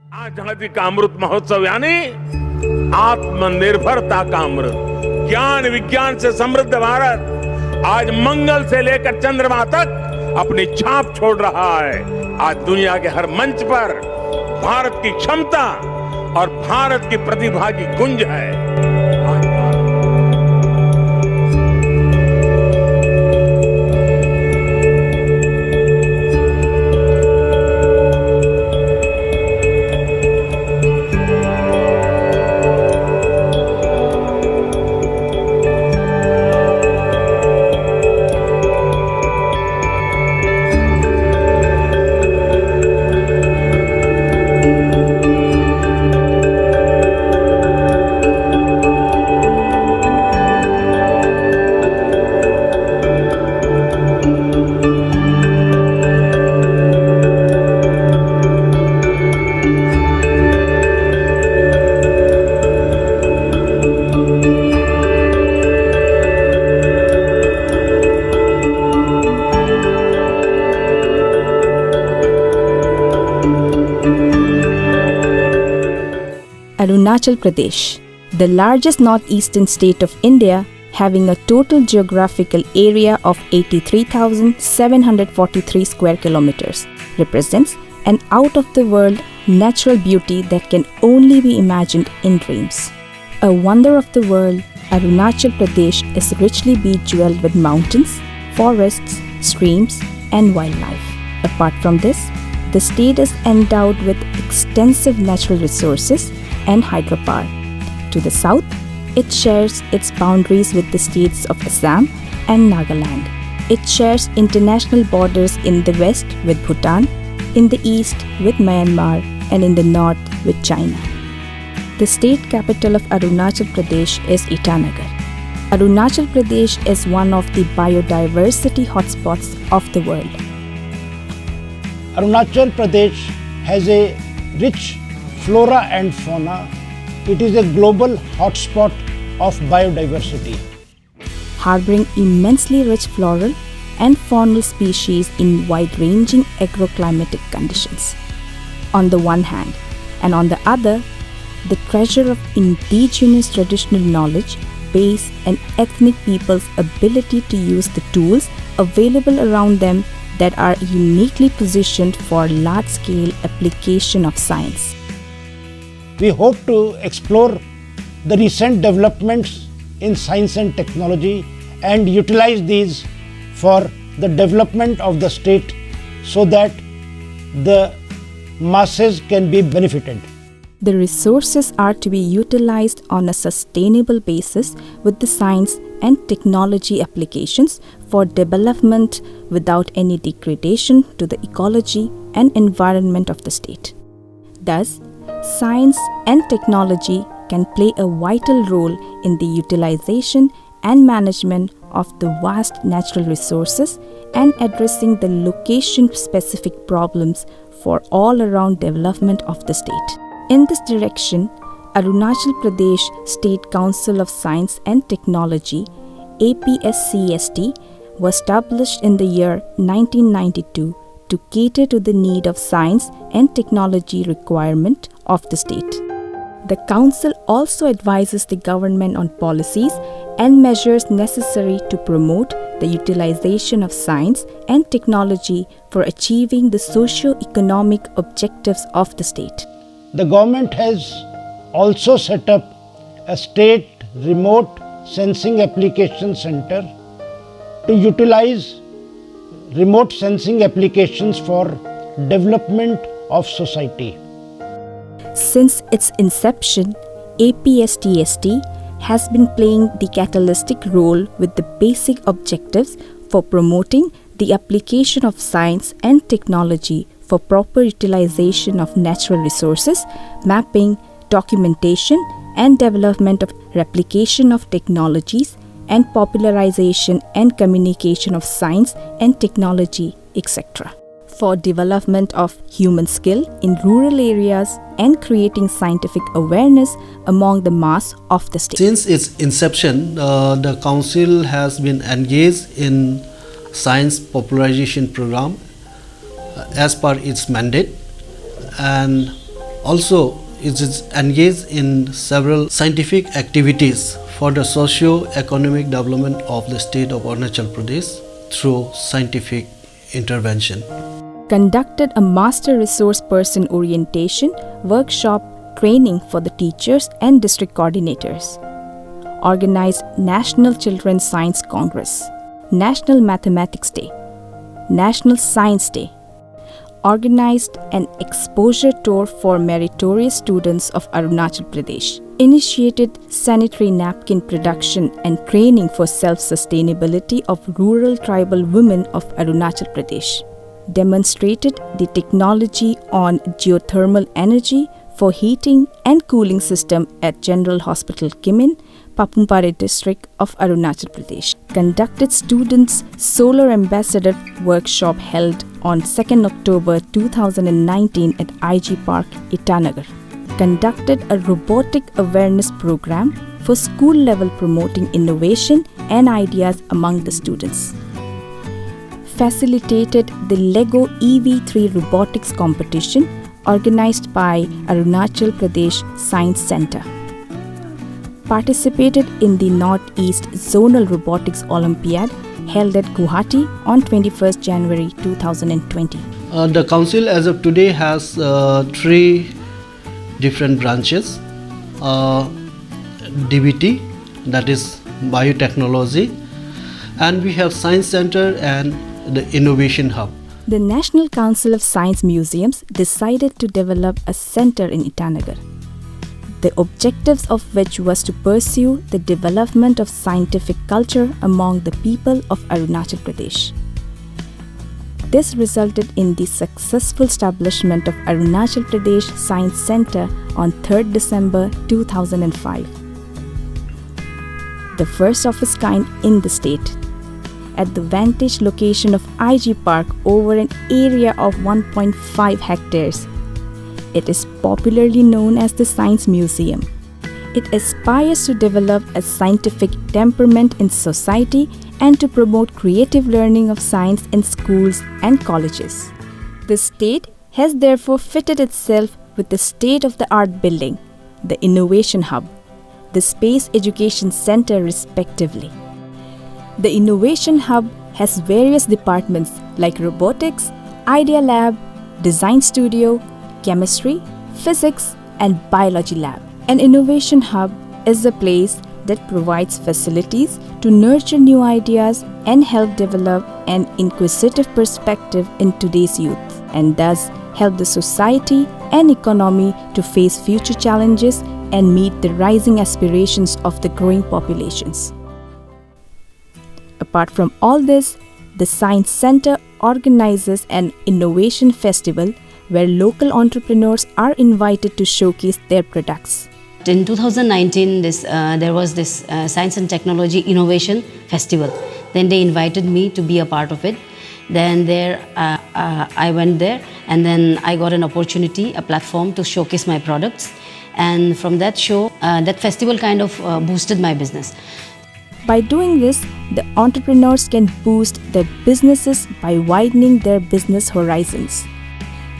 आजादी का अमृत महोत्सव यानी आत्मनिर्भरता का अमृत, ज्ञान विज्ञान से समृद्ध भारत आज मंगल से लेकर चंद्रमा तक अपनी छाप छोड़ रहा है। आज दुनिया के हर मंच पर भारत की क्षमता और भारत की प्रतिभा की गुंज है। Arunachal Pradesh, the largest northeastern state of India, having a total geographical area of 83,743 square kilometers, represents an out-of-the-world natural beauty that can only be imagined in dreams. A wonder of the world, Arunachal Pradesh is richly bejeweled with mountains, forests, streams, and wildlife. Apart from this, the state is endowed with extensive natural resources and hydropower. To the south, it shares its boundaries with the states of Assam and Nagaland. It shares international borders in the west with Bhutan, in the east with Myanmar, and in the north with China. The state capital of Arunachal Pradesh is Itanagar. Arunachal Pradesh is one of the biodiversity hotspots of the world. Arunachal Pradesh has a rich flora and fauna. It is a global hotspot of biodiversity. Harboring immensely rich floral and faunal species in wide-ranging agroclimatic conditions. On the one hand, and on the other, the treasure of indigenous traditional knowledge, base and ethnic people's ability to use the tools available around them that are uniquely positioned for large-scale application of science. We hope to explore the recent developments in science and technology and utilize these for the development of the state so that the masses can be benefited. The resources are to be utilized on a sustainable basis with the science and technology applications for development without any degradation to the ecology and environment of the state. Thus, science and technology can play a vital role in the utilization and management of the vast natural resources and addressing the location-specific problems for all-around development of the state. In this direction, Arunachal Pradesh State Council of Science and Technology, APSCST, was established in the year 1992 to cater to the need of science and technology requirement of the state. The Council also advises the government on policies and measures necessary to promote the utilization of science and technology for achieving the socio-economic objectives of the state. The government has also set up a state remote sensing application center to utilize remote sensing applications for development of society. Since its inception, APSTST has been playing the catalytic role with the basic objectives for promoting the application of science and technology for proper utilization of natural resources, mapping, documentation, and development of replication of technologies, and popularization and communication of science and technology, etc. For development of human skill in rural areas and creating scientific awareness among the mass of the state. Since its inception, the Council has been engaged in science popularization program as per its mandate, and Also, it is engaged in several scientific activities for the socio-economic development of the state of Arunachal Pradesh through scientific intervention. Conducted a master resource person orientation workshop training for the teachers and district coordinators. Organized National Children's Science Congress, National Mathematics Day, National Science Day. Organized an exposure tour for meritorious students of Arunachal Pradesh. Initiated sanitary napkin production and training for self-sustainability of rural tribal women of Arunachal Pradesh. Demonstrated the technology on geothermal energy for heating and cooling system at General Hospital Kimin, Papumpare district of Arunachal Pradesh. Conducted students solar ambassador workshop held on 2nd October 2019 at IG Park, Itanagar. Conducted a robotic awareness program for school level promoting innovation and ideas among the students. Facilitated the Lego EV3 robotics competition organized by Arunachal Pradesh Science Centre. Participated in the Northeast Zonal Robotics Olympiad held at Guwahati on 21st January 2020. The council as of today has 3 different branches. DBT, that is biotechnology, and we have Science Center and the Innovation Hub. The National Council of Science Museums decided to develop a center in Itanagar, the objectives of which was to pursue the development of scientific culture among the people of Arunachal Pradesh. This resulted in the successful establishment of Arunachal Pradesh Science Center on 3rd December 2005, the first of its kind in the state, at the vantage location of IG Park over an area of 1.5 hectares. It is popularly known as the Science Museum. It aspires to develop a scientific temperament in society and to promote creative learning of science in schools and colleges. The state has therefore fitted itself with the state-of-the-art building, the Innovation Hub, the Space Education Center respectively. The Innovation Hub has various departments like robotics, Idea Lab, Design Studio, Chemistry, Physics, and Biology Lab. An Innovation Hub is a place that provides facilities to nurture new ideas and help develop an inquisitive perspective in today's youth, and thus help the society and economy to face future challenges and meet the rising aspirations of the growing populations. Apart from all this, the Science Center organizes an innovation festival where local entrepreneurs are invited to showcase their products. In 2019, there was this Science and Technology Innovation Festival. Then they invited me to be a part of it. Then I went there, and then I got an opportunity, a platform to showcase my products. And from that show, that festival kind of boosted my business. By doing this, the entrepreneurs can boost their businesses by widening their business horizons.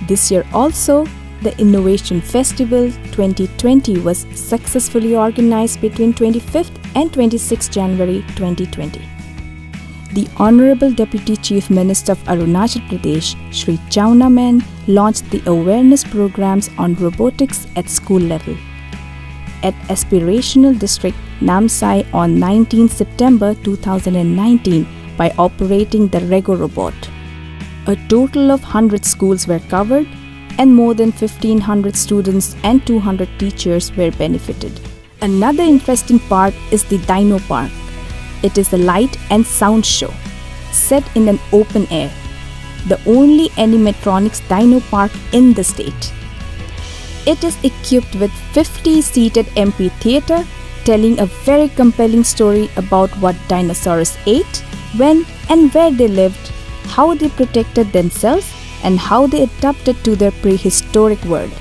This year also, the Innovation Festival 2020 was successfully organized between 25th and 26th January 2020. The Honorable Deputy Chief Minister of Arunachal Pradesh, Shri Chauna Men, launched the awareness programs on robotics at school level. At Aspirational District Namsai on 19 September 2019 by operating the Rego robot. A total of 100 schools were covered and more than 1500 students and 200 teachers were benefited. Another interesting part is the Dino Park. It is a light and sound show set in an open air, the only animatronics Dino Park in the state. It is equipped with 50-seated amphitheater telling a very compelling story about what dinosaurs ate, when and where they lived, how they protected themselves, and how they adapted to their prehistoric world.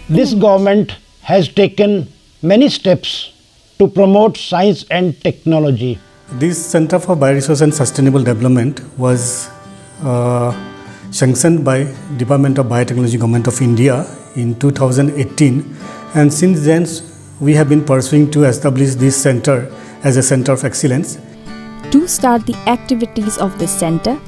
This government has taken many steps to promote science and technology. This Center for Bioresource and Sustainable Development was sanctioned by Department of Biotechnology, Government of India in 2018, and since then we have been pursuing to establish this center as a center of excellence. To start the activities of the center,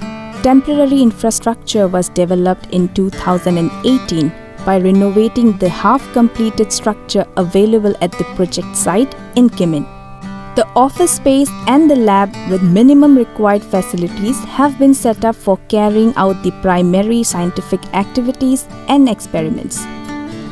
temporary infrastructure was developed in 2018 by renovating the half-completed structure available at the project site in Kimin. The office space and the lab with minimum required facilities have been set up for carrying out the primary scientific activities and experiments.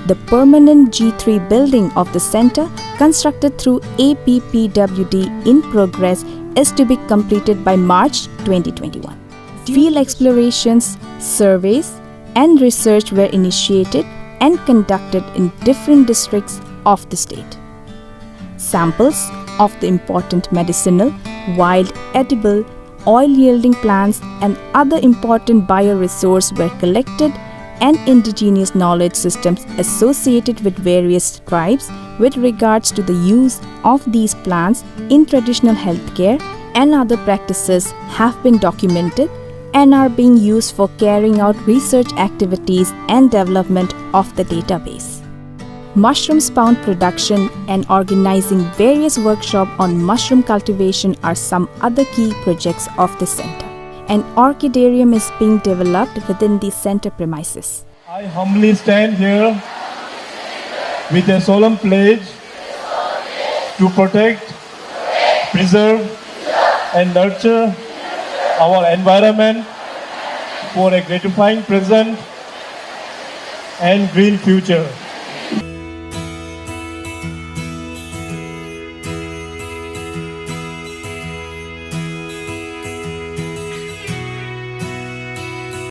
The permanent G3 building of the center, constructed through APPWD in progress, is to be completed by March 2021. Field explorations, surveys, and research were initiated and conducted in different districts of the state. Samples of the important medicinal, wild, edible, oil-yielding plants and other important bioresources were collected, and indigenous knowledge systems associated with various tribes with regards to the use of these plants in traditional healthcare and other practices have been documented and are being used for carrying out research activities and development of the database. Mushroom spawn production and organizing various workshops on mushroom cultivation are some other key projects of the center. An orchidarium is being developed within the center premises. I humbly stand here with a solemn pledge to protect, preserve, and nurture our environment for a gratifying present and green future.